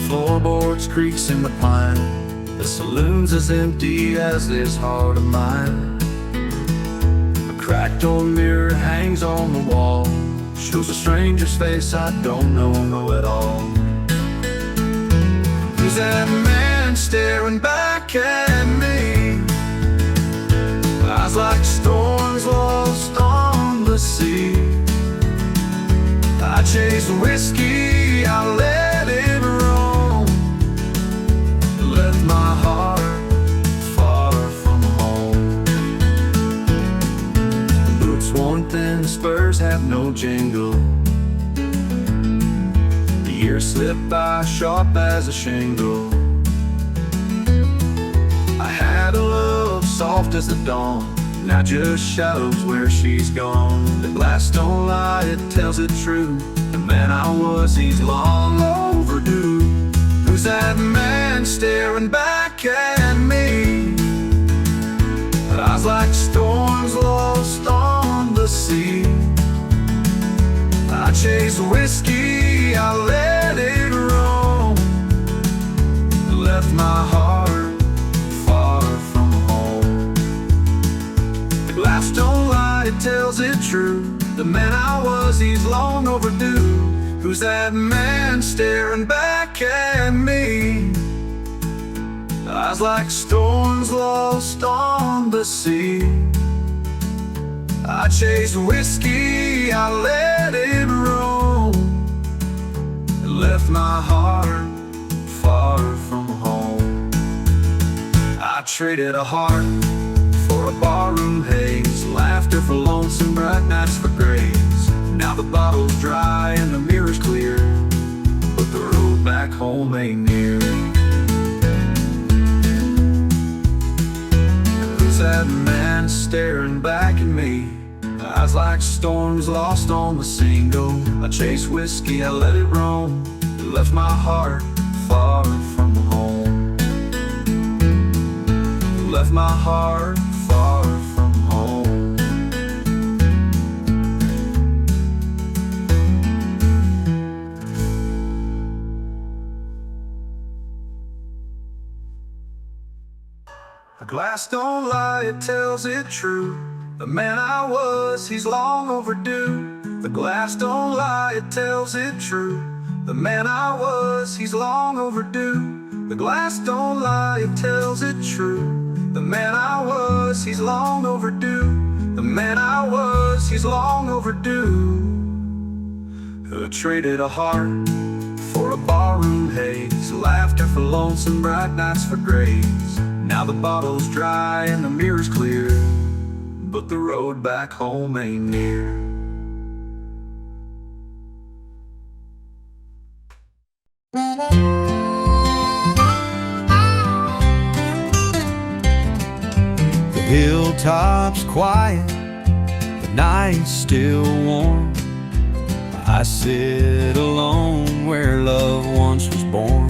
floorboards creaks in the pine. The saloon's as empty as this heart of mine. A cracked old mirror hangs on the wall, shows a stranger's face I don't know at all. Who's that man staring back at me? Eyes like storms lost on the sea. I chase whiskey, I let it roam, left my heart far from home. Boots worn thin, spurs have no jingle. The years slip by sharp as a shingle. I had a love soft as the dawn, now just shadows where she's gone. The glass don't lie, it tells it true. The man I was, he's long overdue. Who's that man staring back at me? Eyes like storms lost on the sea. I chase whiskey, I let it roam, left my heart far from home. The glass don't lie, it tells it true. The man I was, he's long overdue. Who's that man staring back at me? Eyes like storms lost on the sea. I chase whiskey, I let it roam, left my heart far from home. I traded a heart for a barroom haze, laughter for lonesome, bright nights for grays. Now the bottle's dry and the mirror's clear, but the road back home ain't near. Who's that man staring back at me? Eyes like storms lost on the single. I chase whiskey, I let it roam, left my heart far from home, left my heart far from home. The glass don't lie, it tells it true. The man I was, he's long overdue. The glass don't lie, it tells it true. The man I was, he's long overdue. The glass don't lie, it tells it true. The man I was, he's long overdue. The man I was, he's long overdue. Who traded a heart for a barroom haze, laughter for lonesome, bright nights for grays. Now the bottle's dry and the mirror's clear, but the road back home ain't near. The hilltop's quiet, the night's still warm. I sit alone where love once was born.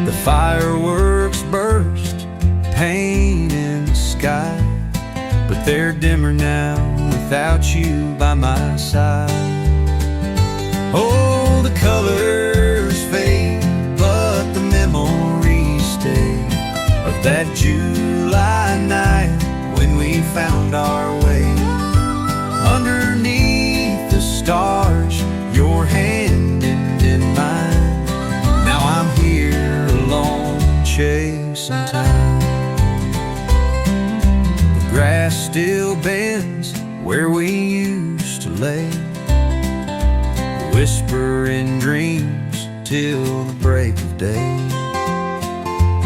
The fireworks burst, paint in the sky, but they're dimmer now without you by my side. Oh, the colors fade, but the memories stay of that July night when we found our way. Underneath the stars, your hand in mine. Now I'm here alone, chasing time. The grass still bends where we used to lay, whisper in dreams till the break of day.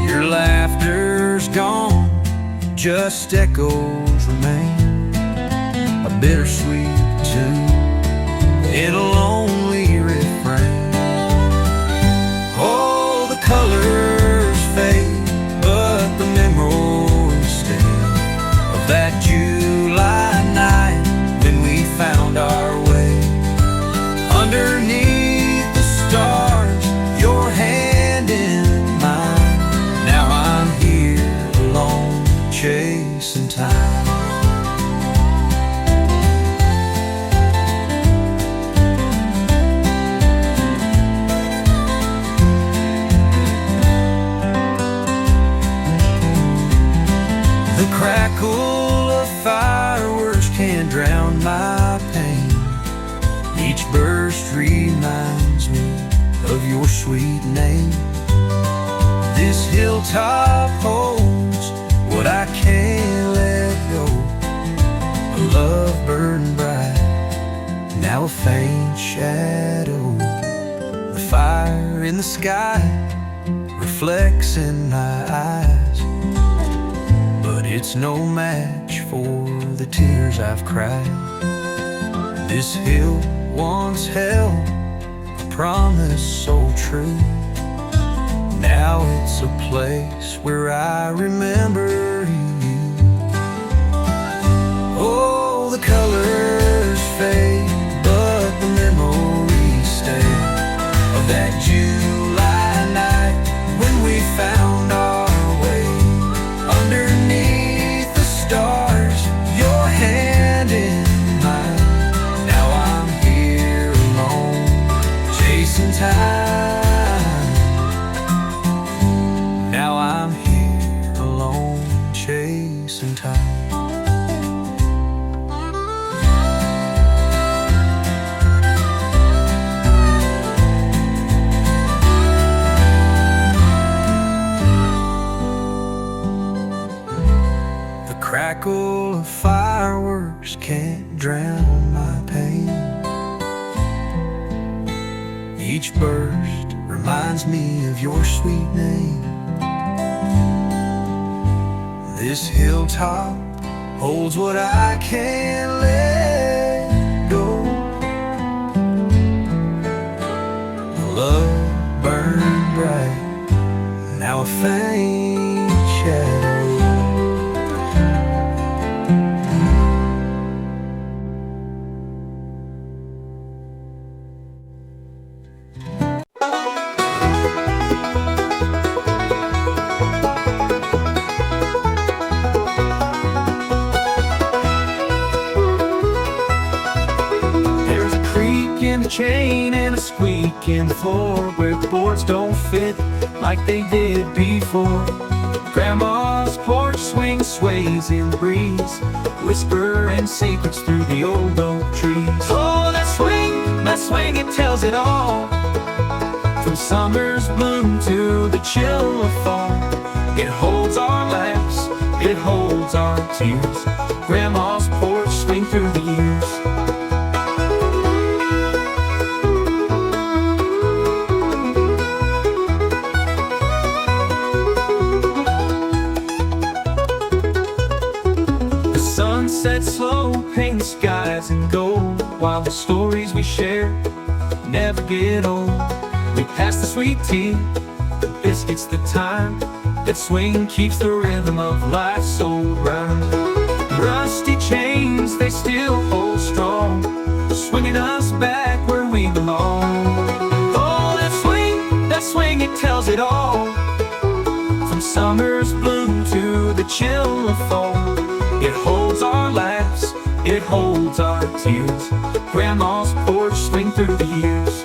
Your laughter's gone, just echoes remain, a bittersweet tune in a lonely refrain. Oh, the colors fade, but the memories stay of that July night when we found our way. Underneath the stars, your hand in mine. Now I'm here alone, chasing time. reminds me of your sweet name. This hilltop holds what I can't let go. A love burned bright, now a faint shadow. The fire in the sky reflects in my eyes, but it's no match for the tears I've cried. This hill once held a promise so true. Now it's a place where I remember you. Oh, the colors fade, but the memories stay of that July night when we found our way underneath the stars, your hand in mine. Now I'm here alone, chasing time. Now I'm here alone, chasing time. The crackle of fireworks can't drown my pain. Each burst reminds me of your sweet name. This hilltop holds what I can't let go. Love burned bright, now a faint shadow. Chain and a squeak in the floor where the boards don't fit like they did before. Grandma's porch swing sways in the breeze, whispering secrets through the old oak trees. Oh, that swing, it tells it all. From summer's bloom to the chill of fall, it holds our laughs, it holds our tears. Grandma's porch swing through the years. Sunset slow, paint the skies in gold, while the stories we share never get old. We pass the sweet tea, the biscuits, the time. That swing keeps the rhythm of life so right. Rusty chains, they still hold strong, swinging us back where we belong. Oh, that swing, it tells it all. From summer's bloom to the chill of fall, it holds our laughs, it holds our tears. Grandma's porch swing through the years.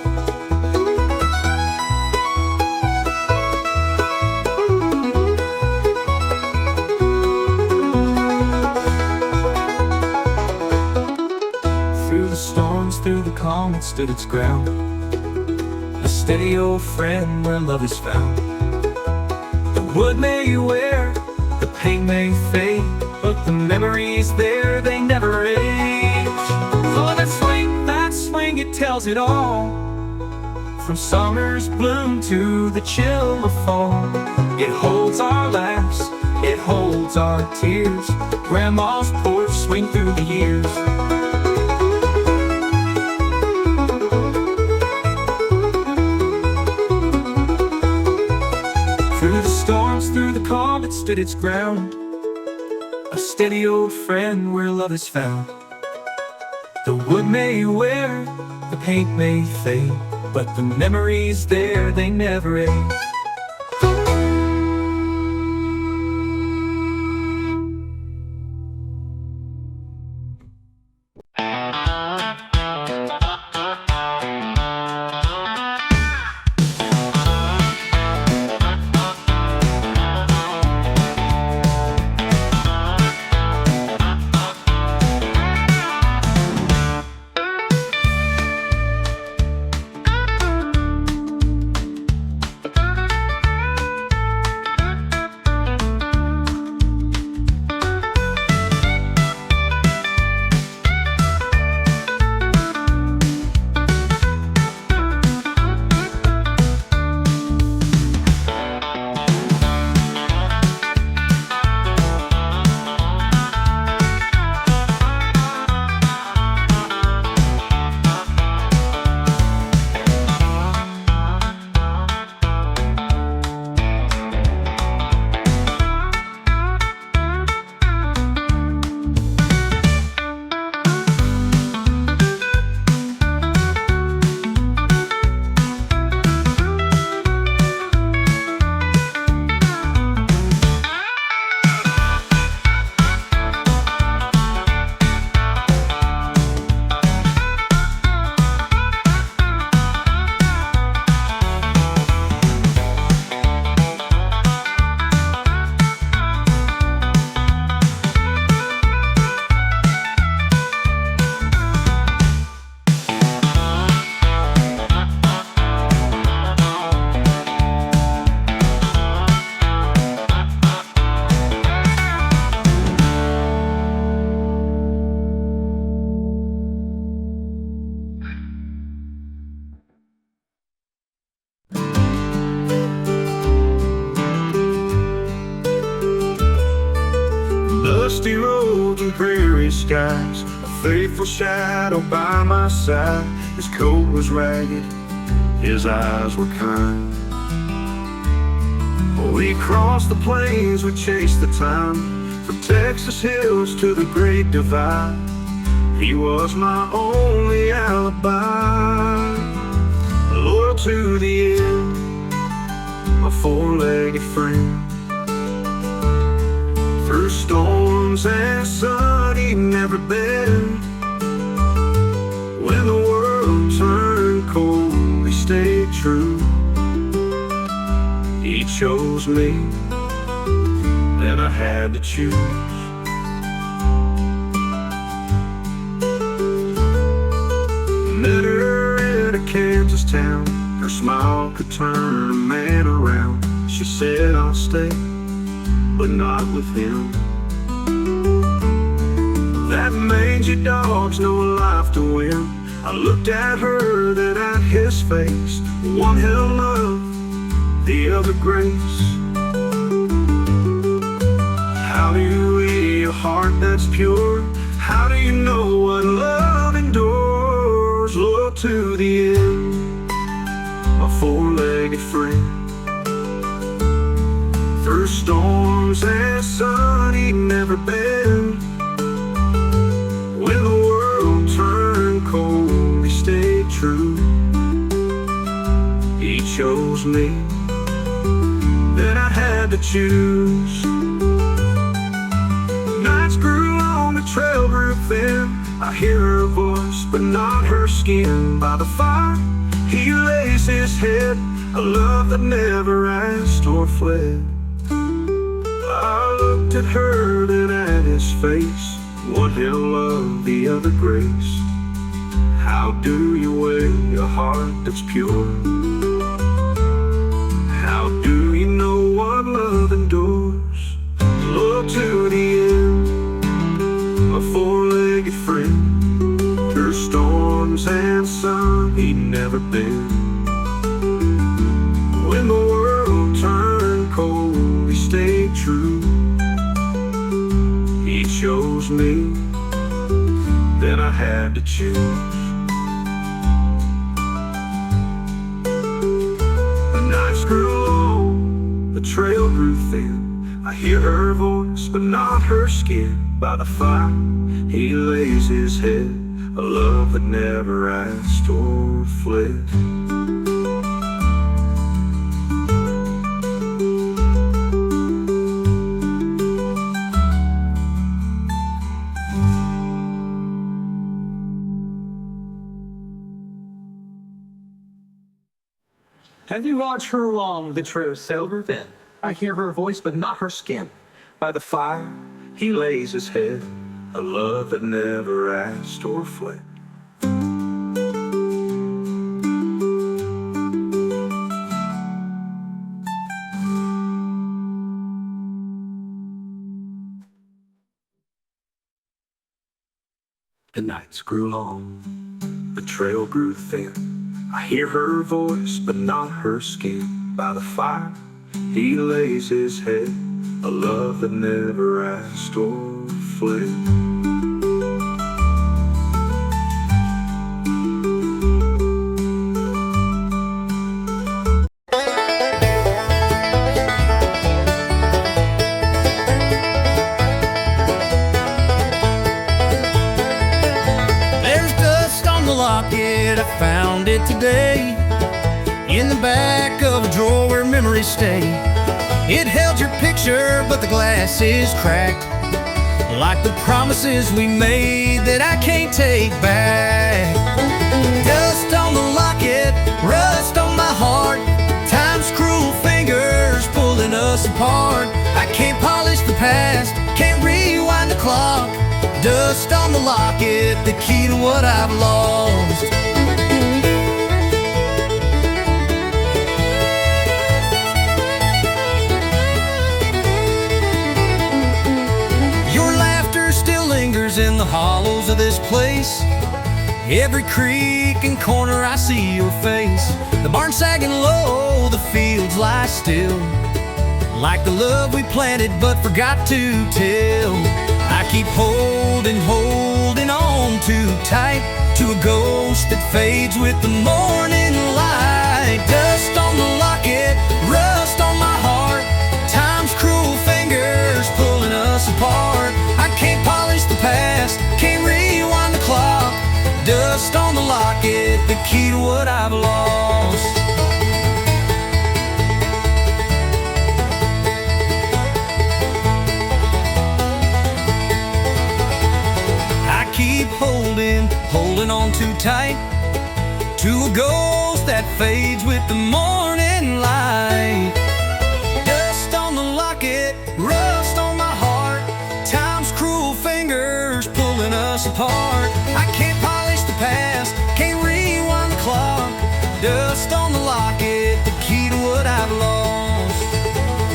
Through the storms, through the calm, it stood its ground. A steady old friend where love is found. The wood may wear, the paint may fade, but the memories there, they never age. Oh, that swing, it tells it all. From summer's bloom to the chill of fall, it holds our laughs, it holds our tears. Grandma's porch swing through the years. Through the storms, through the calm, it stood its ground. A steady old friend where love is found. The wood may wear, the paint may fade, but the memories there, they never age. Dusty roads and prairie skies, a faithful shadow by my side. His coat was ragged, his eyes were kind. We crossed the plains, we chased the time, from Texas hills to the Great Divide. He was my only alibi, loyal to the end, my four-legged friend. Through storms and sun he'd never been. When the world turned cold, he stayed true. He chose me, then I had to choose. Met her in a Kansas town, her smile could turn a man around. She said, I'll stay, but not with him. That mangy dog's no life to win. I looked at her, then at his face. One held love, the other grace. How do you eat a heart that's pure? How do you know what love endures? Loyal to the end, a four-legged friend. Through storms and sun he'd never been. When the world turned cold, he stayed true. He chose me, then I had to choose. Nights grew long, the trail grew thin. I hear her voice, but not her skin. By the fire, he lays his head, a love that never asked or fled. I looked at her, then at his face. One held love, the other grace. How do you weigh a heart that's pure? How do you know what love endures? Loyal to the end, a four-legged friend. Through storms and sun he'd never been. When the world turned cold, he stayed true. He chose me, then I had to choose. The nights grew long, the trail grew thin. I hear her voice, but not her skin. By the fire, he lays his head, a love that never asked or fled. Have you watched her along the trail silver thin? I hear her voice, but not her skin. By the fire, he lays his head, a love that never asked or fled. The nights grew long, the trail grew thin. I hear her voice, but not her skin. By the fire, he lays his head, a love that never asked or fled. There's dust on the locket, I found it today, in the back of a drawer where memories stay. It held your picture, but the glass is cracked, like the promises we made that I can't take back. Dust on the locket, rust on my heart, time's cruel fingers pulling us apart. I can't polish the past, can't rewind the clock. Dust on the locket, the key to what I've lost. Your laughter still lingers in the hollows of this place. Every creek and corner I see your face. The barn sagging low, the fields lie still. like the love we planted but forgot to tell. I keep holding on too tight to a ghost that fades with the morning light. Dust on the locket, rust on my heart, time's cruel fingers pulling us apart. I can't polish the past, can't rewind the clock. Dust on the locket, the key to what I've lost. I keep holding on too tight to a ghost that fades with the morning light. Dust on the locket, rust on my heart, time's cruel fingers pulling us apart. I can't polish the past, can't rewind the clock. Dust on the locket, the key to what I've lost.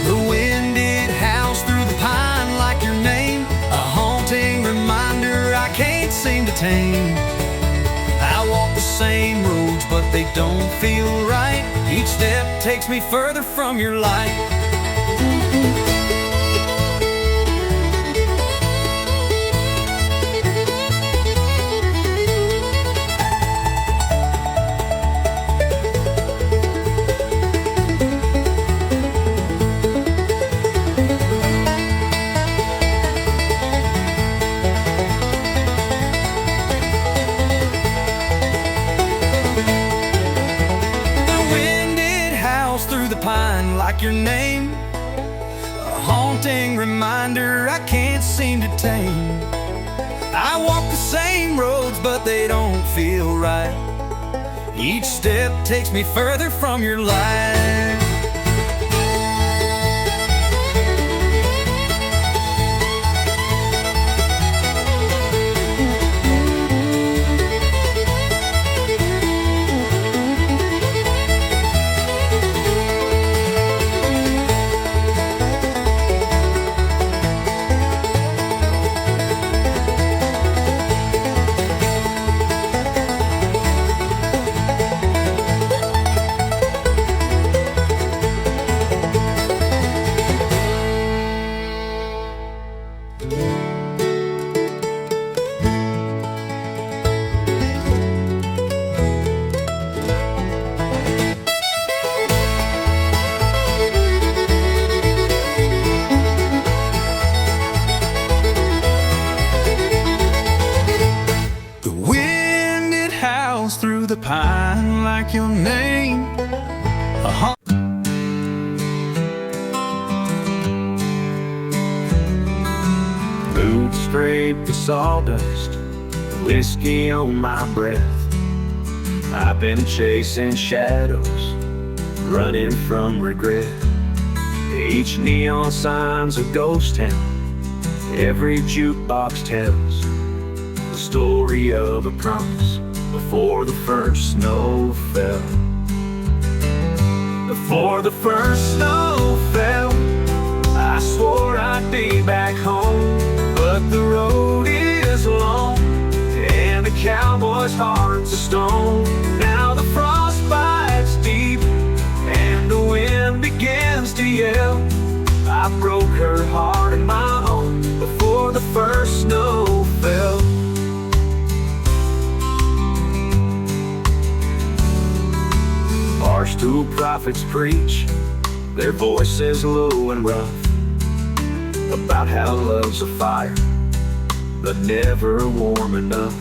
The wind it howls through the pine like your name, a haunting reminder I can't seem to tame. I walk the same roads but they don't feel right. Each step takes me further from your light. Like your name, a haunting reminder I can't seem to tame. I walk the same roads but they don't feel right. Each step takes me further from your light. Through the pine like your name, boots scrape the sawdust, whiskey on my breath. I've been chasing shadows, running from regret. Each neon sign's a ghost town, every jukebox tells the story of a promise before the first snow fell. Before the first snow fell, I swore I'd be back home. But the road is long, and the cowboy's heart's a stone. Now the frost bites deep, and the wind begins to yell. I broke her heart and my own before the first snow fell. Barstool prophets preach, their voices low and rough, about how love's a fire, but never warm enough.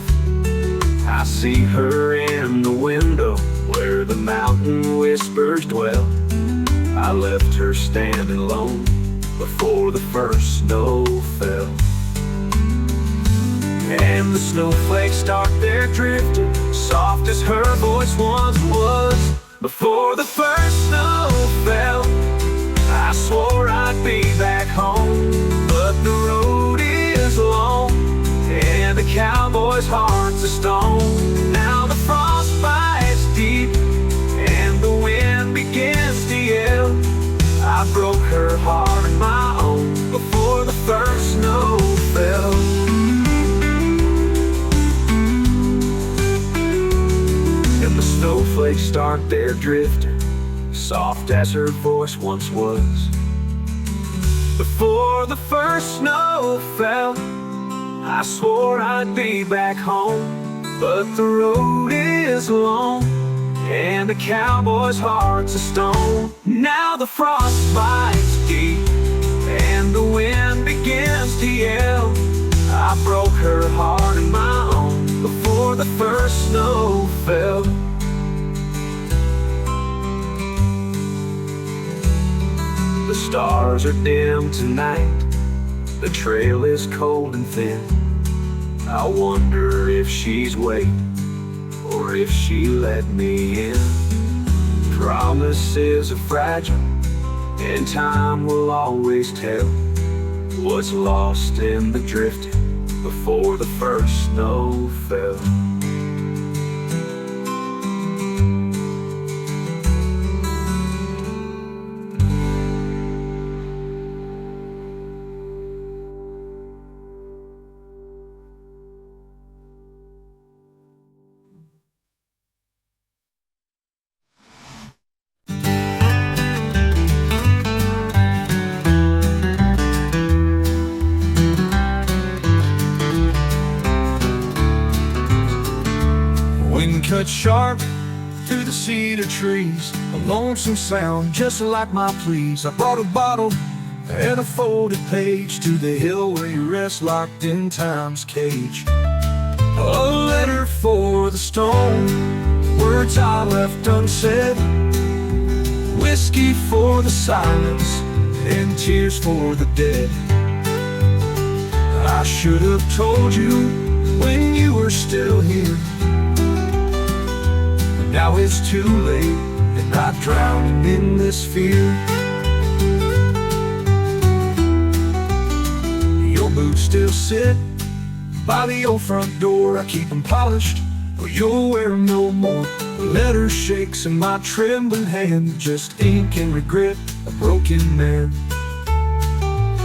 I see her in the window where the mountain whispers dwell. I left her standing alone before the first snow fell. And the snowflakes start their drifting, soft as her voice once was. Before the first snow fell, I swore I'd be back home. But the road is long, and the cowboy's heart's a stone. Now the frost bites deep, and the wind begins to yell. I broke her heart and my own before the first snow fell. And the snowflakes start their drifting, soft as her voice once was. Before the first snow fell, I swore I'd be back home. But the road is long, and the cowboy's heart's a stone. Now the frost bites deep, and the wind begins to yell. I broke her heart and my own before the first snow fell. The stars are dim tonight, the trail is cold and thin. I wonder if she's waiting, or if she let me in. Promises are fragile, and time will always tell what's lost in the drifting before the first snow fell. Wind cut sharp through the cedar trees, a lonesome sound just like my pleas. I brought a bottle and a folded page to the hill where you rest locked in time's cage. A letter for the stone, words I left unsaid, whiskey for the silence and tears for the dead. I should have told you when you were still here. Now it's too late, and I'm drowning in this fear. Your boots still sit by the old front door. I keep them polished, but you'll wear them no more. The letter shakes in my trembling hand, just ink and regret, a broken man.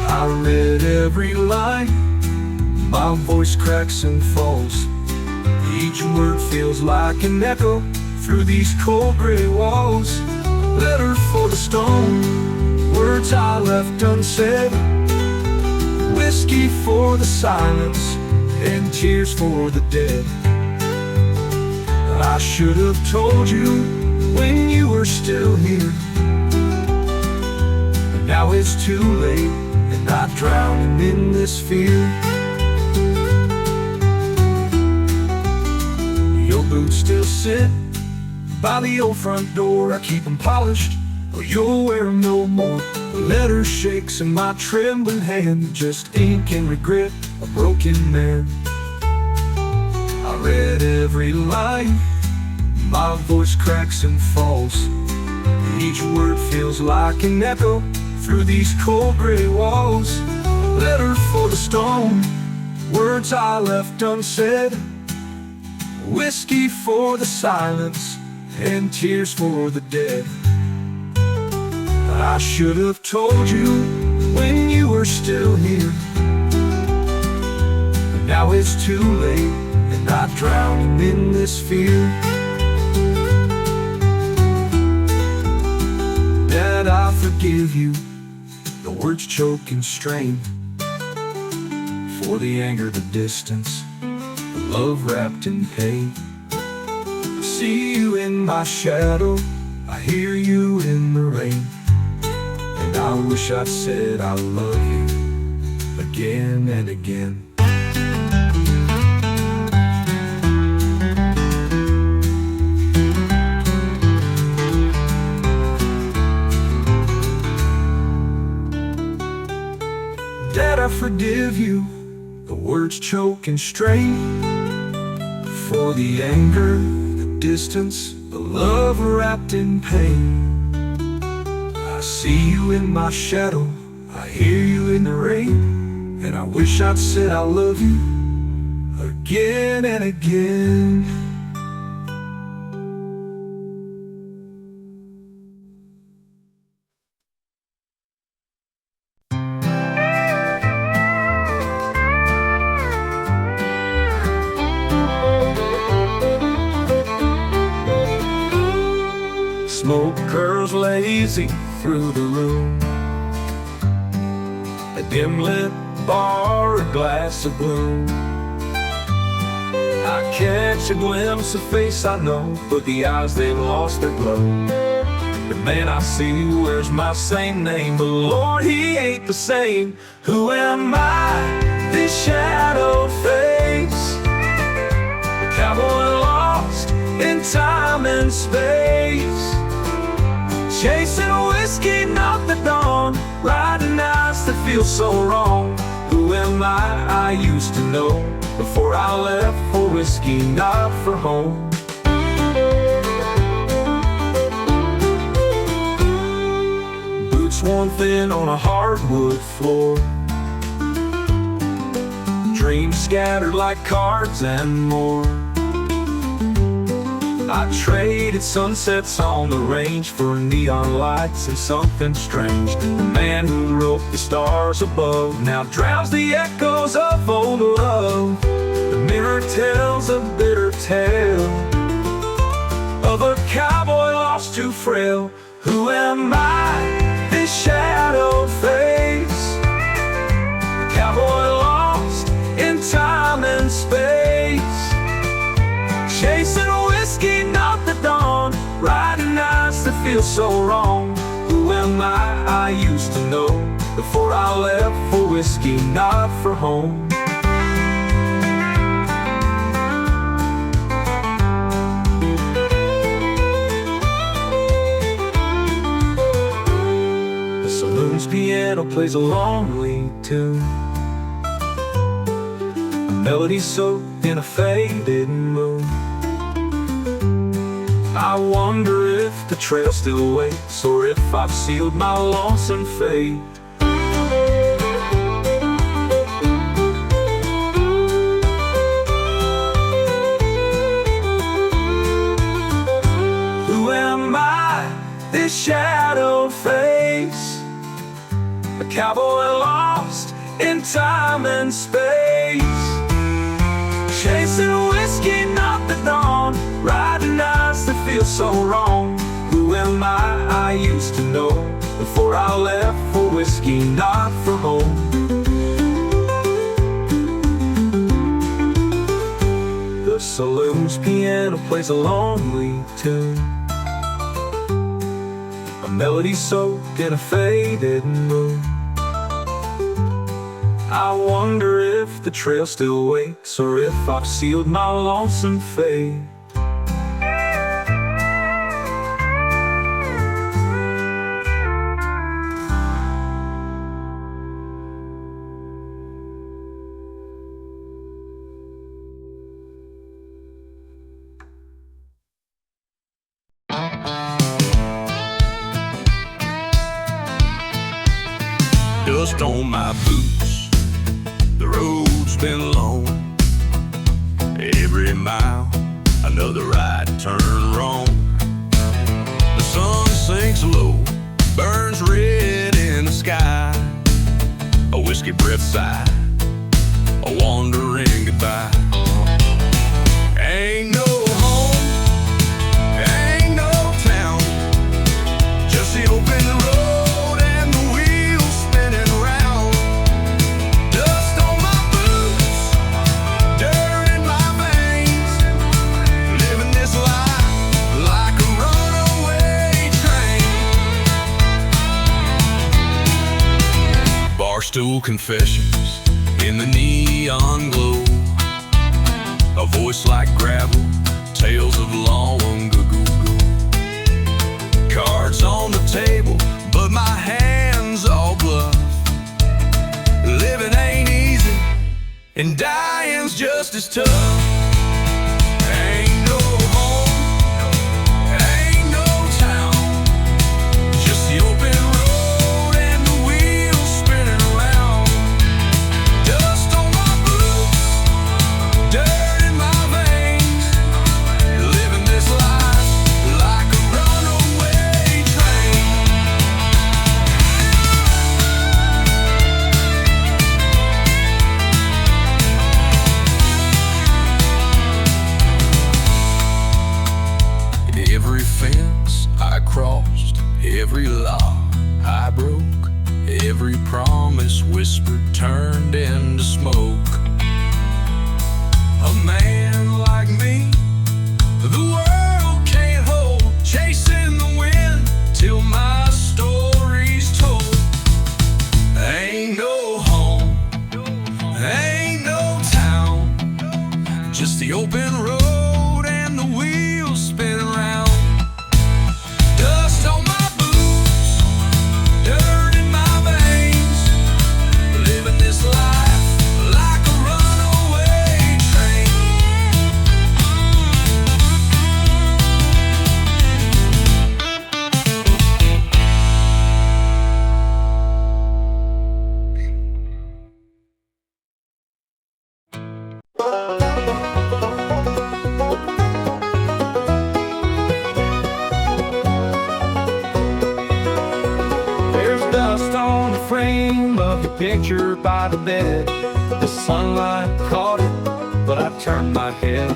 I read every line, my voice cracks and falls. Each word feels like an echo through these cold gray walls. Letter for the stone, words I left unsaid, whiskey for the silence and tears for the dead. I should have told you when you were still here, but now it's too late, and I'm drowning in this fear. Your boots still sit by the old front door. I keep them polished, or you'll wear them no more. The letter shakes in my trembling hand, just ink and regret, a broken man. I read every line, my voice cracks and falls. Each word feels like an echo through these cold gray walls. Letter for the stone, words I left unsaid, whiskey for the silence and tears for the dead. I should have told you when you were still here, but now it's too late, and I'm drowning in this fear. That I forgive you, the words choke and strain, for the anger, the distance, the love wrapped in pain. See you in my shadow, I hear you in the rain, and I wish I'd said I love you again and again. Dad, I forgive you, the words choke and strain, for the anger, distance, the love wrapped in pain. I see you in my shadow, I hear you in the rain, and I wish I'd said I love you again and again. Smoke curls lazy through the room, dim-lit bar, a glass of gloom. I catch a glimpse of face I know, but the eyes, they've lost their glow. The man I see wears my same name, but Lord, he ain't the same. Who am I, this shadow face? A cowboy lost in time and space, chasing whiskey, not the dawn, riding nights that feel so wrong. Who am I used to know, before I left for whiskey, not for home. Boots worn thin on a hardwood floor, dreams scattered like cards and more. I traded sunsets on the range for neon lights and something strange. The man who wrote the stars above now drowns the echoes of old love. The mirror tells a bitter tale of a cowboy lost too frail. Who am I, this shadow face? A cowboy lost in time and space, chasing whiskey, not the dawn, riding nights that feel so wrong. Who am I used to know, before I left for whiskey, not for home. The saloon's piano plays a lonely tune, a melody soaked in a faded moon. I wonder if the trail still waits, or if I've sealed my lonesome fate. Who am I, this shadow face? A cowboy lost in time and space, chasing whiskey, not the dawn, riding nights that feel so wrong. Who am I used to know, before I left for whiskey, not for home. The saloon's piano plays a lonely tune, a melody soaked in a faded moon. I wonder if the trail still waits, or if I've sealed my lonesome fate. Dust on my boots, the road's been long. Every mile, another right turn wrong. The sun sinks low, burns red in the sky. A whiskey breath sigh, a wandering goodbye. Ain't no home, ain't no town, just the open road and the wheels spinning round. Dust on my boots, dirt in my veins, living this life like a runaway train. Barstool confessions in the neon glow, a voice like gravel, tales of long ago. Cards on the table, but my hands all bluff. Living ain't easy, and dying's just as tough. Ain't no home, ain't no town, just the open road and the wheels spinning around. Dust on my boots, dirt in my veins, living this life like a runaway train. open road and the wheels spin around. Dust on my boots, dirt in my veins, living this life like a runaway train. There's dust on the frame of your picture by the bed. The sunlight caught it, but I turned my head.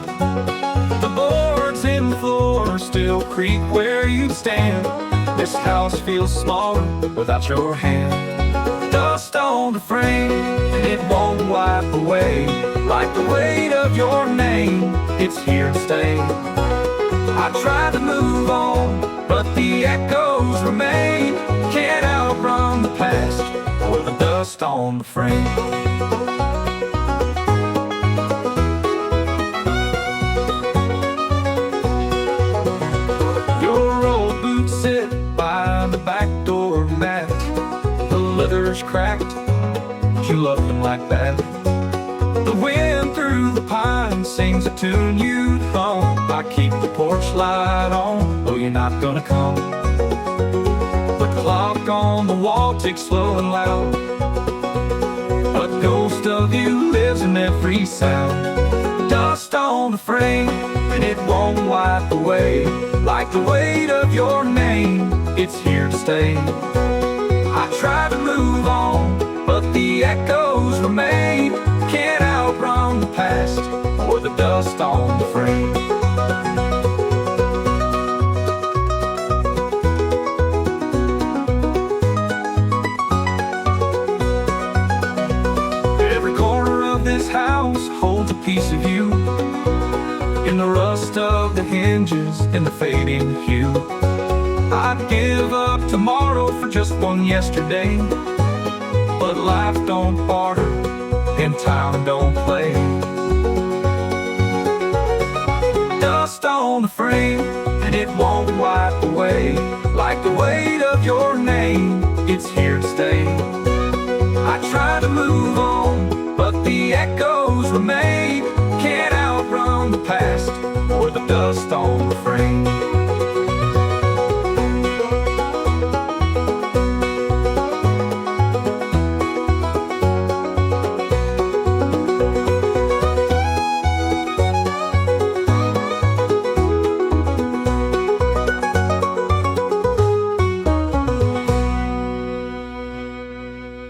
The boards in the floor still creak where you stand. This house feels smaller without your hand. Dust on the frame, and it won't wipe away. Like the weight of your name, it's here to stay. I tried to move on, but the echoes remain. Can't outrun the past or the dust on the frame. Your old boots sit by the back door mat. The leather's cracked, but you love them like that. The wind through the pines sings a tune you'd hum. I keep the porch light on, though you're not gonna come. The clock on the wall ticks slow and loud. A ghost of you lives in every sound. Dust on the frame, and it won't wipe away. Like the weight of your name, it's here to stay. I try to move on, but the echoes remain. Can't outrun the past or the dust on the frame. Every corner of this house holds a piece of you, in the rust of the hinges, in the fading hue. I'd give up tomorrow for just one yesterday, but life don't barter and time don't play. Dust on the frame, and it won't wipe away. Like the weight of your name, it's here to stay. I try to move on, but the echoes remain. Can't outrun the past or the dust on the frame.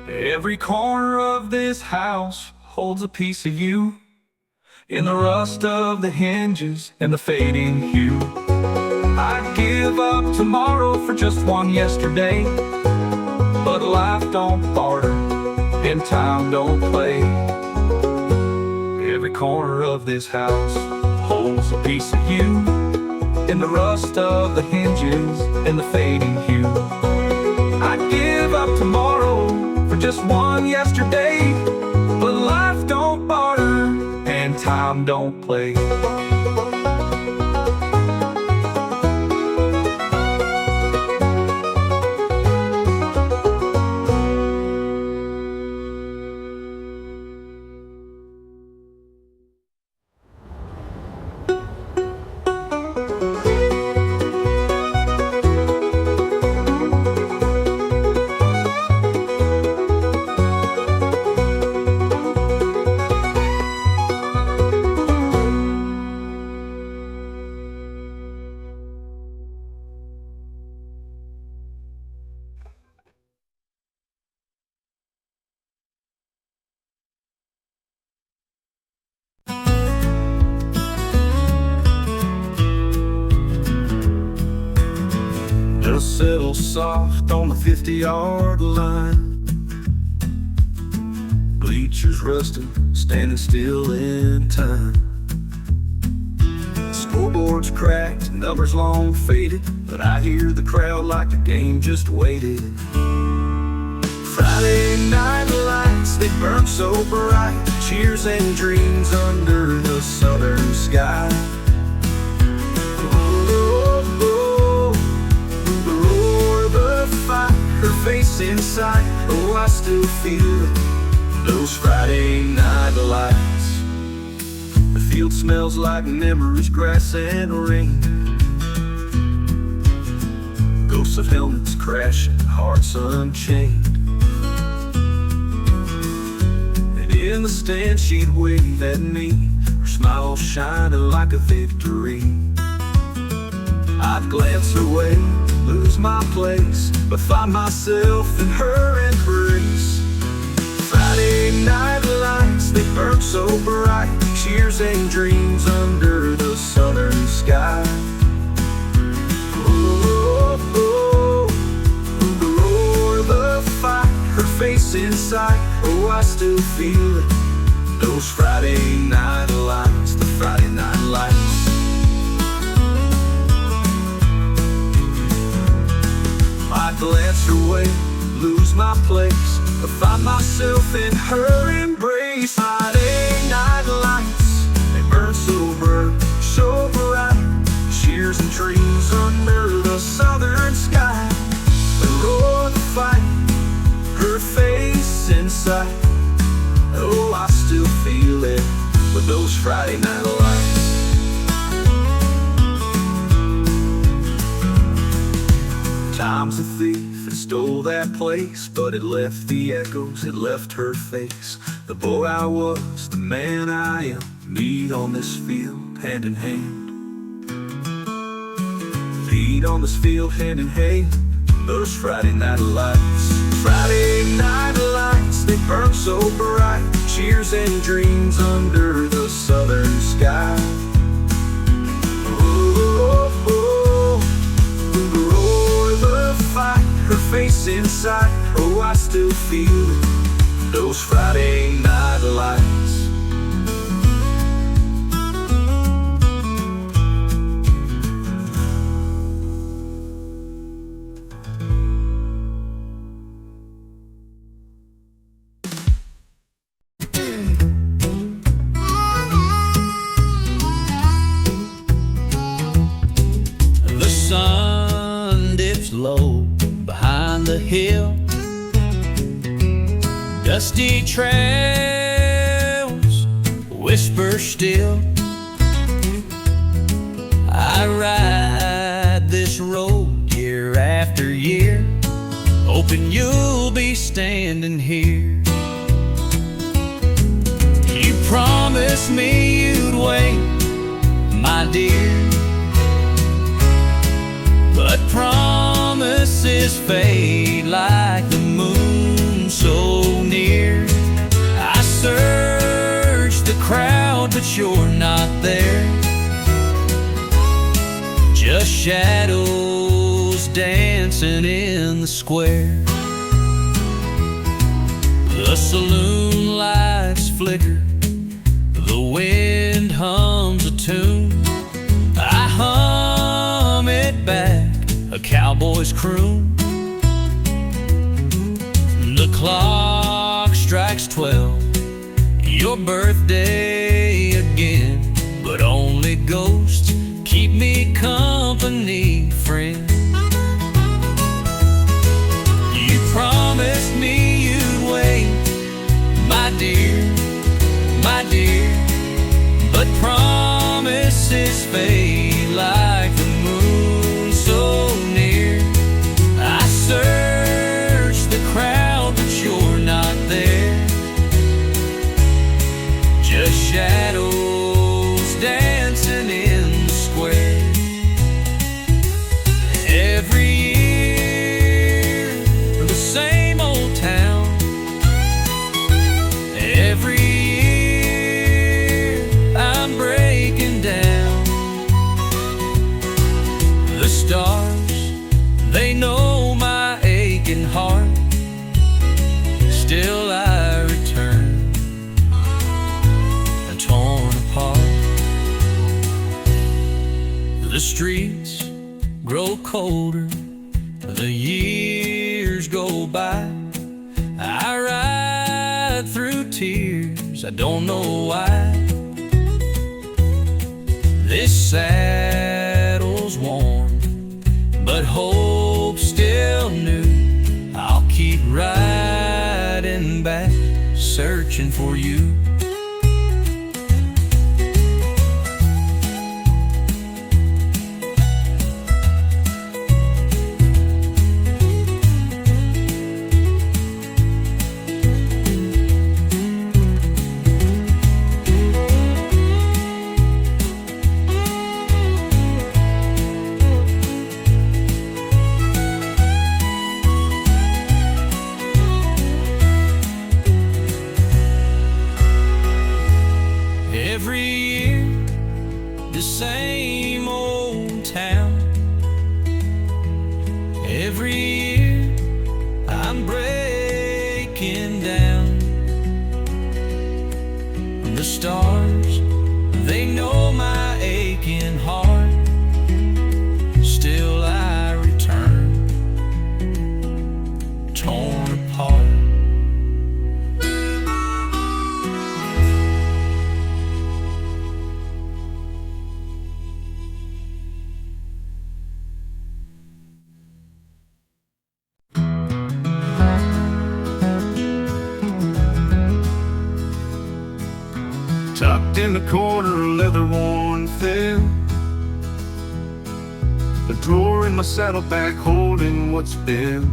Every corner of this house holds a piece of you, in the rust of the hinges and the fading hue. I'd give up tomorrow for just one yesterday, but life don't barter and time don't play. Every corner of this house holds a piece of you, in the rust of the hinges and the fading hue. I'd give up tomorrow for just one yesterday, but life don't barter and time don't play. Just settle soft on the 50-yard line. Bleachers rusting, standing still in time. Scoreboard's cracked, numbers long faded, but I hear the crowd like the game just waited. Friday night lights, they burn so bright, cheers and dreams under the southern sky. Oh, the roar of the fight, her face inside. Oh, I still feel it, those Friday night lights. The field smells like memories, grass and rain. Ghosts of helmets crashing, hearts unchained. And in the stand she'd wave at me, her smile shining like a victory. I'd glance away, lose my place, but find myself in her embrace. Friday night lights, they burn so bright, cheers and dreams under the southern sky. Oh, oh, the roar of the fight, her face inside. Oh, I still feel it, those Friday night lights, the Friday night lights. I glance away, lose my place, but find myself in her embrace. Friday night lights, they burn so bright, so bright. Cheers and dreams under the southern sky. The roar of the fight, her face inside. Oh, I still feel it with those Friday night lights. Time's a thief, it stole that place, but it left the echoes, it left her face. The boy I was, the man I am, meet on this field, hand in hand. Meet on this field, hand in hand, those Friday night lights. Friday night lights, they burn so bright, cheers and dreams under the southern sky. Oh, oh, oh, the roar of the fight, her face inside. Oh, I still feel it, those Friday night lights. The sun dips low behind the hill. Dusty trails whisper still. I ride this road year after year, hoping you'll be standing here. You promised me you'd wait, my dear, but promises fade like the moon so near. I search the crowd, but you're not there. Just shadows dancing in the square. The saloon lights flicker, the wind hums a tune. I hum it back, a cowboy's croon. The clock strikes 12, your birthday again, but only ghosts keep me company, friend. You promised me you'd wait, my dear, but promises fade like the moon so near. I search the crowd, but you're not there. Just shadows dancing in the square. Every year, the same old town. Every year, I'm breaking down. The stars, they know my aching heart. Still I return, torn apart. The streets grow colder, the years go by. I ride through tears, I don't know why. This saddle's worn, but hope still new. I'll keep riding back, searching for you. Every year, the same old town. Every year, I'm breaking down. The stars, they know my aching heart. Still I return, torn apart. Tucked in the corner, leather worn thin. The drawer in my saddlebag holding what's been.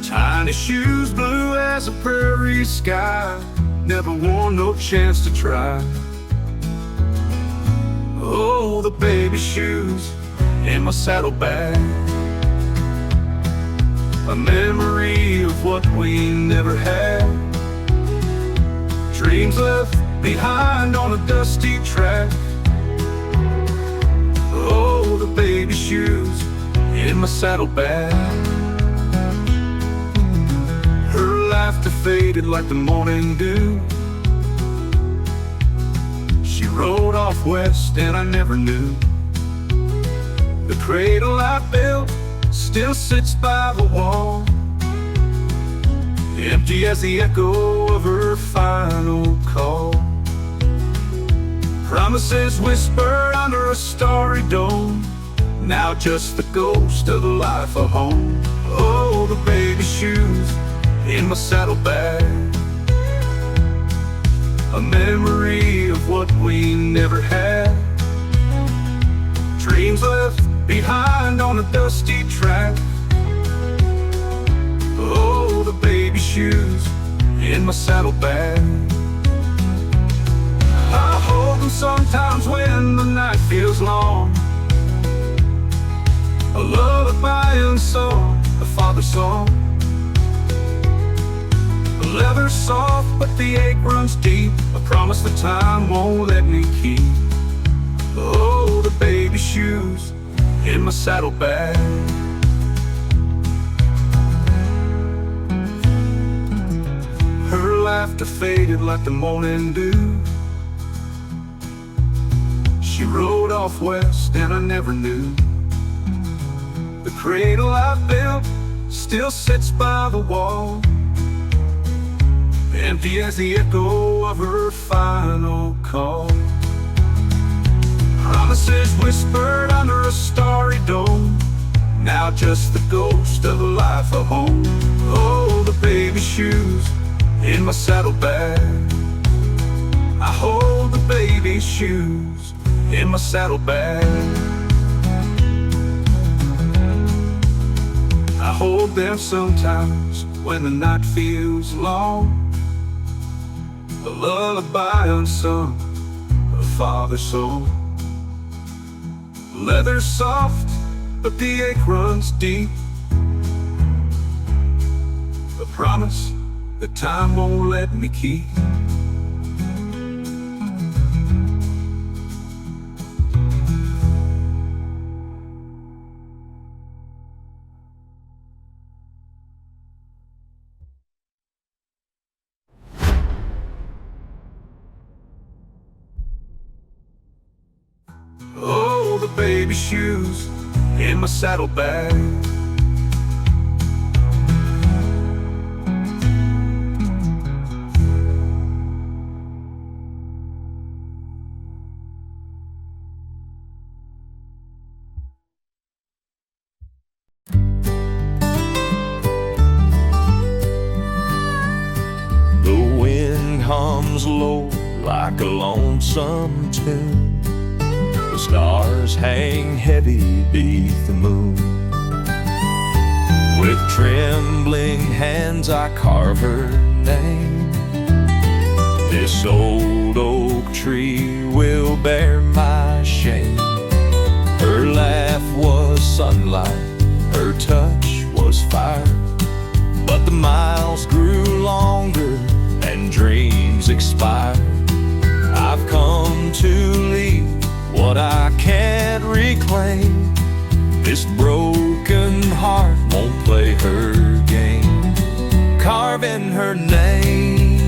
Tiny shoes, blue as a prairie sky. Never worn, no chance to try. Oh, the baby shoes in my saddlebag. A memory of what we never had. Dreams left behind on a dusty track. Oh, the baby shoes in my saddlebag. Her laughter faded like the morning dew. She rode off west and I never knew. The cradle I built still sits by the wall, empty as the echo of her final call. Promises whispered under a starry dome, now just the ghost of the life of home. Oh, the baby shoes in my saddlebag. A memory of what we never had. Dreams left behind on a dusty track. Oh, the baby shoes in my saddlebag. I hold them sometimes when the night feels long. A lullaby unsung, a father's song. The leather's soft but the ache runs deep. A promise that time won't let me keep. Oh, the baby shoes in my saddlebag. Her laughter faded like the morning dew. She rode off west and I never knew. The cradle I built still sits by the wall, empty as the echo of her final call. Promises whispered under a starry dome, now just the ghost of a life of home. Oh, the baby shoes in my saddlebag. I hold the baby shoes in my saddlebag. I hold them sometimes when the night feels long. A lullaby unsung, a father's song. Leather's soft, but the ache runs deep. A promise that time won't let me keep. Oh, the baby shoes in my saddlebag. hums low like a lonesome tune. The stars hang heavy beneath the moon. With trembling hands I carve her name. This old oak tree will bear my shame. Her laugh was sunlight, her touch was fire. But the miles grew longer and dreams expired. I've come to leave what I can't reclaim. This broken heart won't play her game. Carving her name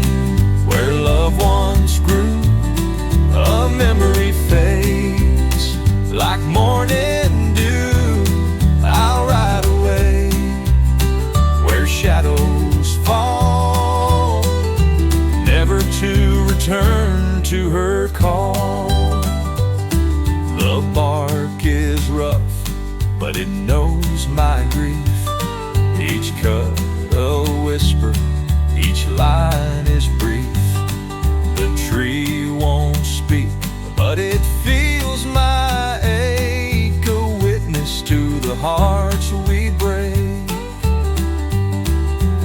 where love once grew. A memory fades like morning dew. I'll ride away where shadows fall, never to return to her call. The bark is rough, but it knows my grief. Each cut a whisper, each line is brief. The tree won't speak, but it feels my ache, a witness to the hearts we break.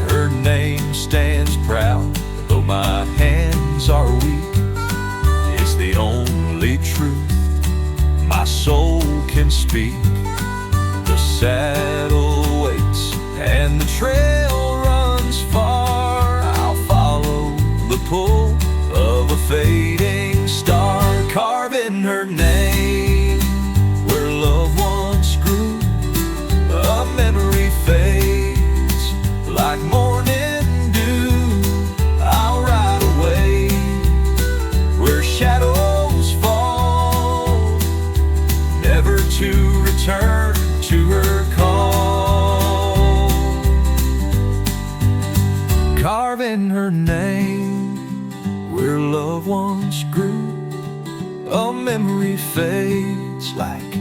Her name stands proud, though my hands are weak. It's the only truth my soul can speak. The saddle waits and the trail runs far. I'll follow the pull of a fading star. Carving her name where love once grew. A memory fades like morning dew. I'll ride away where shadows fall, never to return to her call. Carving her name where love once grew. A memory fades like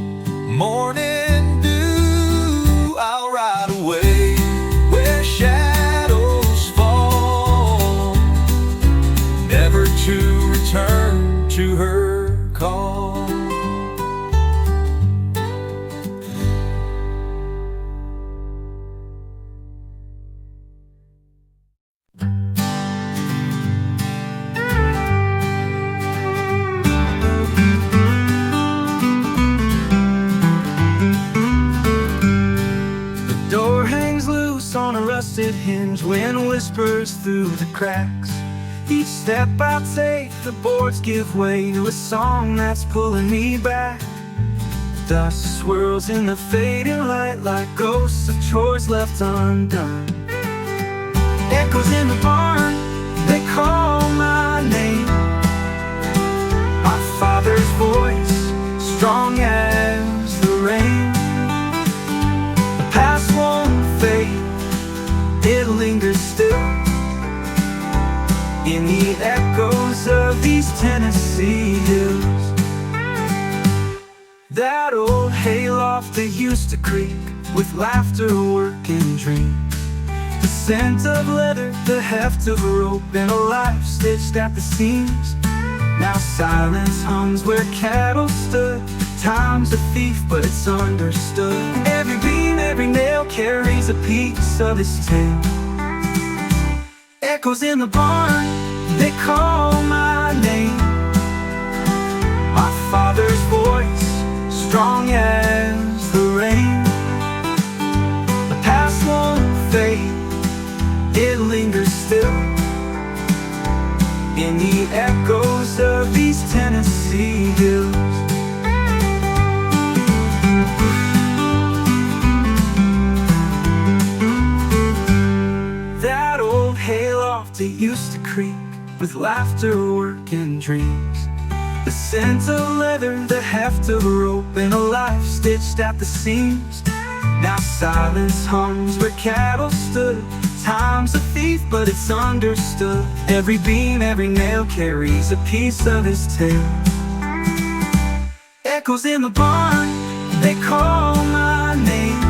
morning dew. I'll ride away where shadows fall, never to return to her call. Hinge, wind whispers through the cracks. Each step I take, the boards give way to a song that's pulling me back. Dust swirls in the fading light like ghosts of chores left undone. Echoes in the barn, they call my name. My father's voice, strong as the rain. The past won't fade, it lingers still in the echoes of these Tennessee hills. That old hayloft that used to creak with laughter, work, and dreams. The scent of leather, the heft of a rope, and a life stitched at the seams. Now silence hums where cattle stood. Time's a thief, but it's understood. Every beam, every nail carries a piece of his tale. Echoes in the barn, they call my name. My father's voice, strong as the rain. The past won't fade, it lingers still in the echoes of these Tennessee hills. That old hayloft, it used to creak with laughter, work, and dreams. The scent of leather, the heft of a rope, and a life stitched at the seams. Now silence hums where cattle stood. Time's a thief, but it's understood. Every beam, every nail carries a piece of his tale. Echoes in the barn, they call my name.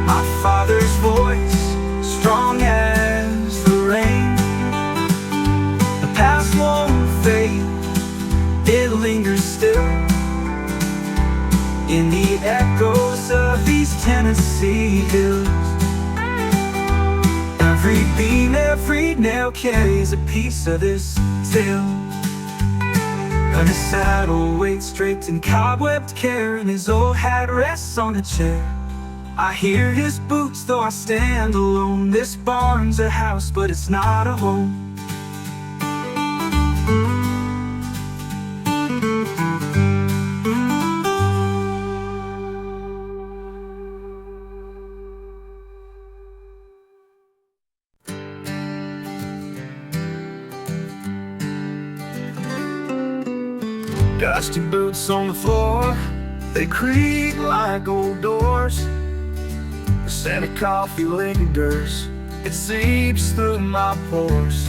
My father's voice, strong as the rain. lazy hills. Every beam, every nail carries a piece of this tale. And his saddle waits draped in cobwebbed care, and his old hat rests on a chair. I hear his boots though I stand alone. This barn's a house, but it's not a home. Dusty boots on the floor, they creak like old doors. The scent of coffee lingers, it seeps through my pores.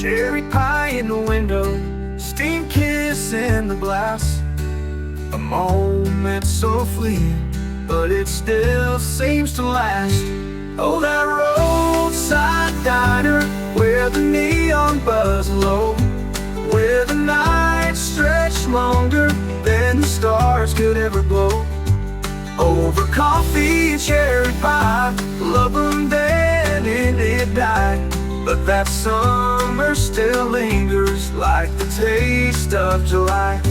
Cherry pie in the window, steam kiss in the glass. A moment so fleeting, but it still seems to last. Oh, that roadside diner where the neon buzz low, where the nights stretch longer than the stars could ever glow. Over coffee and cherry pie, love them then and it died. But that summer still lingers like the taste of July.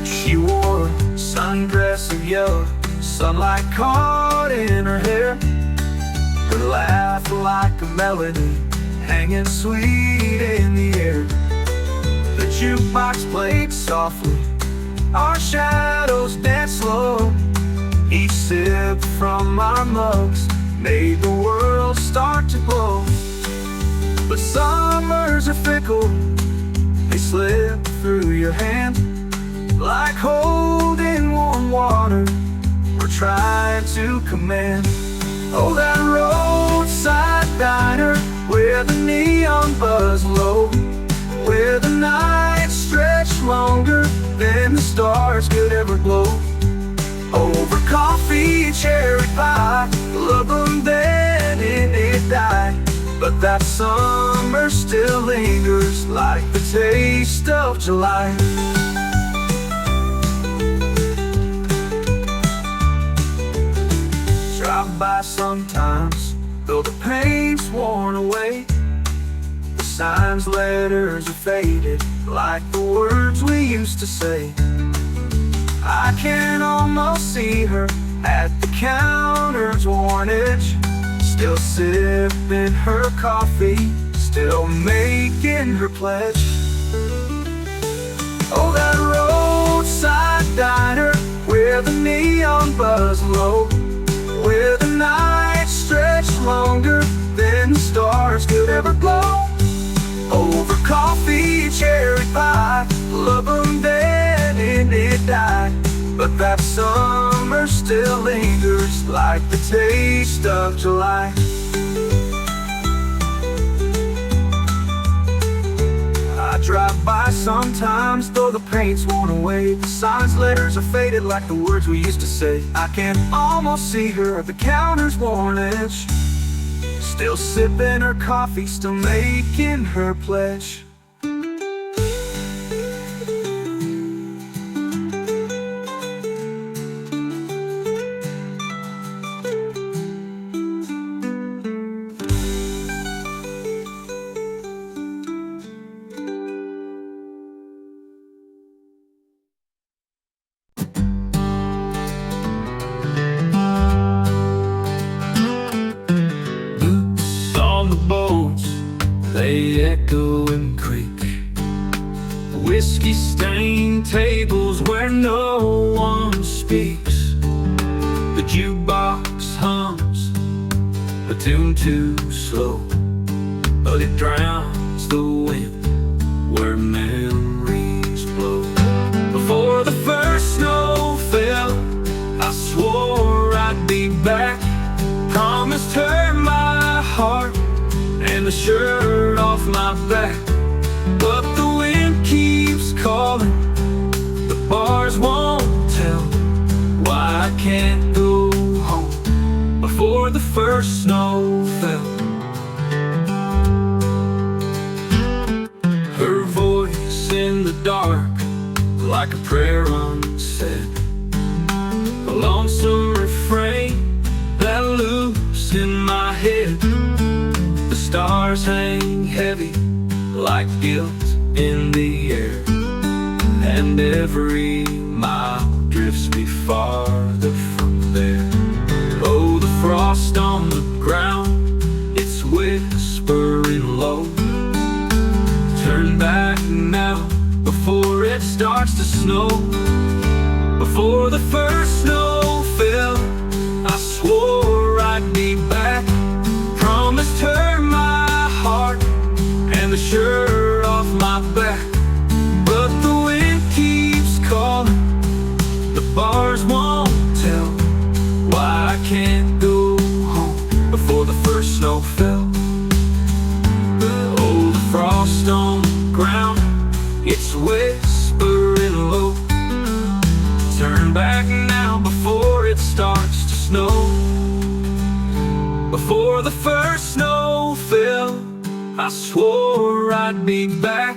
She wore a sundress of yellow, sunlight caught in her hair. Her laugh like a melody, hanging sweet in the air. The jukebox played softly, our shadows danced slow. Each sip from our mugs made the world start to glow. But summers are fickle, they slip through your hand like holding warm water we're trying to command. Oh, that roadside diner where the neon buzz low, where the nights stretch longer than the stars could ever glow. Over coffee and cherry pie, love them then and it died. But that summer still lingers like the taste of July. Drive by sometimes, though the paint's worn away. The signs, letters are faded, like the words we used to say. I can almost see her at the counter's worn edge, still sipping her coffee, still making her pledge. Oh, that roadside diner where the neon buzz low, where the nights stretch longer than the stars could ever glow. Over coffee and cherry pie, love them then and it died. But that summer still lingers like the taste of July. I drive by sometimes, though the paint's worn away. The signs, letters are faded like the words we used to say. I can almost see her at the counter's worn edge, still sipping her coffee, still making her pledge. They echo and creak, whiskey-stained tables where no one speaks. The jukebox hums a tune too slow, but it drowns the wind where memories blow. Before the first snow fell, I swore I'd be back, promised her my heart and the shirt off my back. But the wind keeps calling, the bars won't tell why I can't go home before the first snow fell. Her voice in the dark, like a prayer unsaid, a lonesome stars hang heavy like guilt in the air, and every mile drifts me farther from there. Oh, the frost on the ground, it's whispering low. Turn back now before it starts to snow. Before the first snow fell, I swore I'd be back. Promised her my heart and the shirt off my back. But the wind keeps calling, the bars won't tell why I can't go home before the first snow fell. Oh, the frost on the ground, it's whispering low. Turn back now before it starts to snow. Before the first snow fell, I swore I'd be back.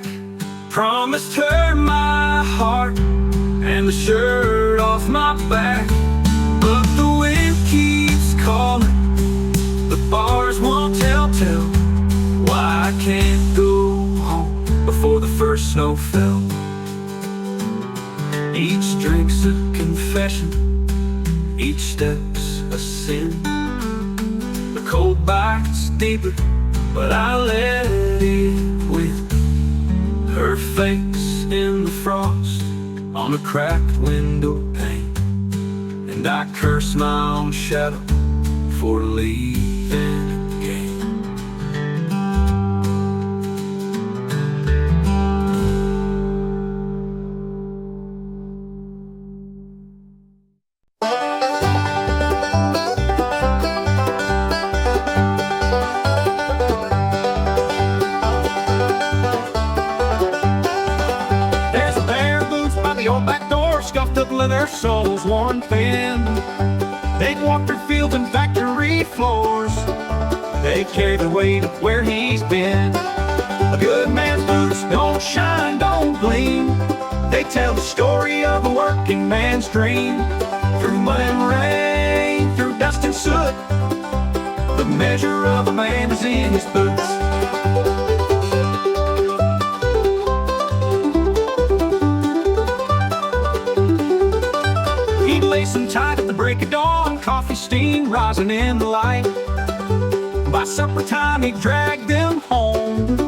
Promised her my heart and the shirt off my back. But the wind keeps calling, the bars won't tell why I can't go home before the first snow fell. Each drink's a confession, each step's a sin. The cold bites deeper, but I let it win. Her face in the frost on a cracked window pane, and I curse my own shadow for leaving again. There's a pair of boots by the old back door, scuffed up leather soles worn thin. They'd walk through fields and factory floors, they carry the weight of where he's been. A good man's boots don't shine, don't gleam. They tell the story of a working man's dream. Through mud and rain, through dust and soot, the measure of a man is in his boots. He'd lace them tight at the break of dawn, coffee steam rising in the light. By supper time he'd drag them home,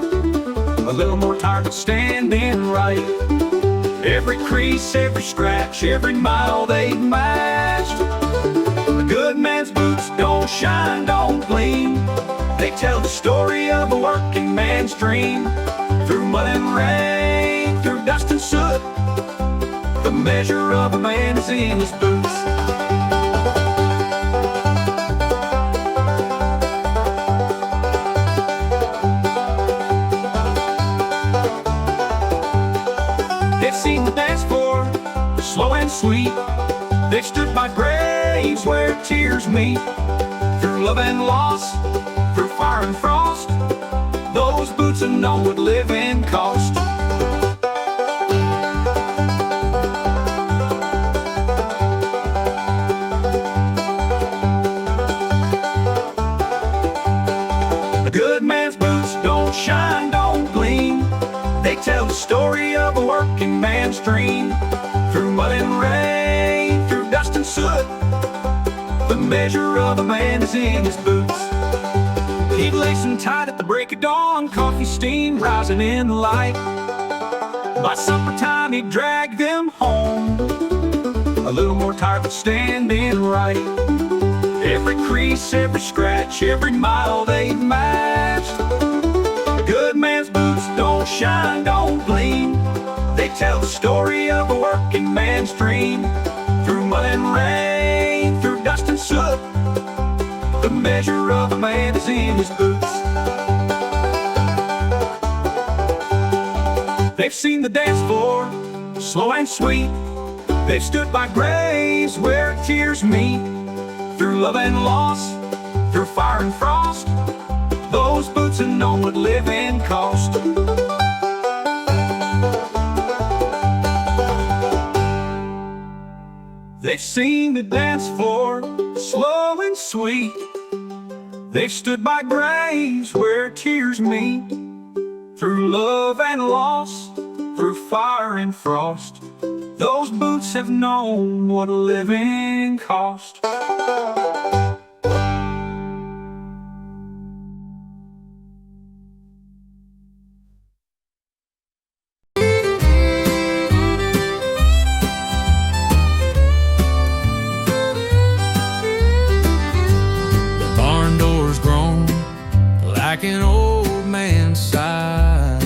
a little more tired but standing right. Every crease, every scratch, every mile they'd matched. A good man's boots don't shine, don't gleam. They tell the story of a working man's dream. Through mud and rain, through dust and soot, the measure of a man is in his boots. They've seen the dance floor, slow and sweet. They've stood by graves where tears meet. Through love and loss, through fire and frost, those boots have known what living cost. A good man's boots don't shine, don't gleam. They tell the story of a working man's dream. Through mud and rain, through dust and soot, the measure of a man is in his boots. He'd lace them tight at the break of dawn, coffee steam rising in the light. By supper time he'd drag them home, a little more tired but standing right. Every crease, every scratch, every mile they'd matched. A good man's boots don't shine, don't gleam. They tell the story of a working man's dream. Through mud and rain, through dust and soot, the measure of a man is in his boots. They've seen the dance floor, slow and sweet. They've stood by graves where tears meet. Through love and loss, through fire and frost, those boots have known what living cost. They've seen the dance floor, slow and sweet. They've stood by graves where tears meet, through love and loss, through fire and frost. Those boots have known what living cost. The barn door's grown like an old man's sigh.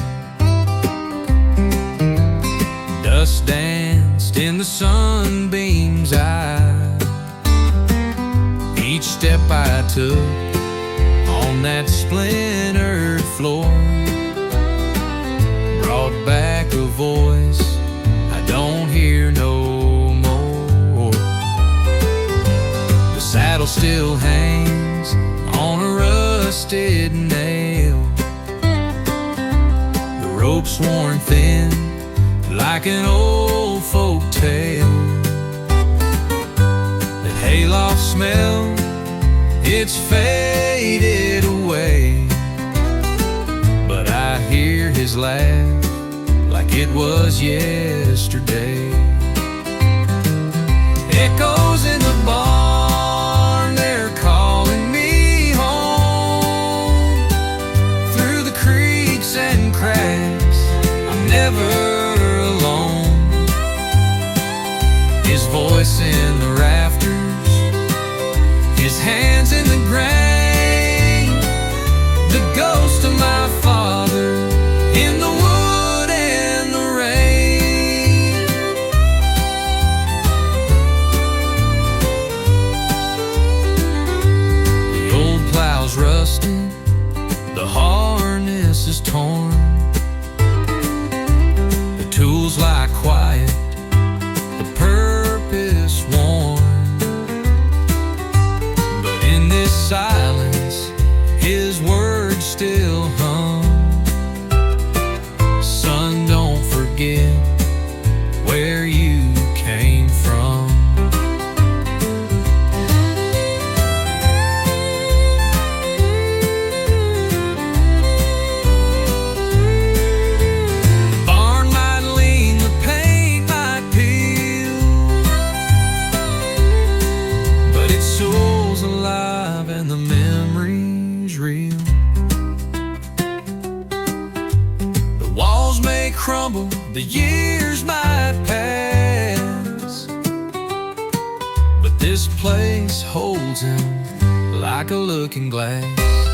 Dust danced in the sunbeam's eye. Each step I took on that splintered floor brought back a voice I don't hear no more. The saddle still hangs on a rusted nail. The rope's worn thin like an old folk tale. That hayloft smell, it's faded away, but I hear his laugh like it was yesterday. Echoes in the barn, they're calling me home. Through the creaks and cracks, I'm never his voice in the rafters, his hands in the grain, the ghost of my father in the wood and the rain. The old plow's rusted, the harness is torn. The tools lie quiet, worn. But in this silence, his words still hum. Son, don't forget where you came from. The barn might lean, the paint might peel, soul's alive and the memory's real. The walls may crumble, the years might pass, but this place holds him like a looking glass.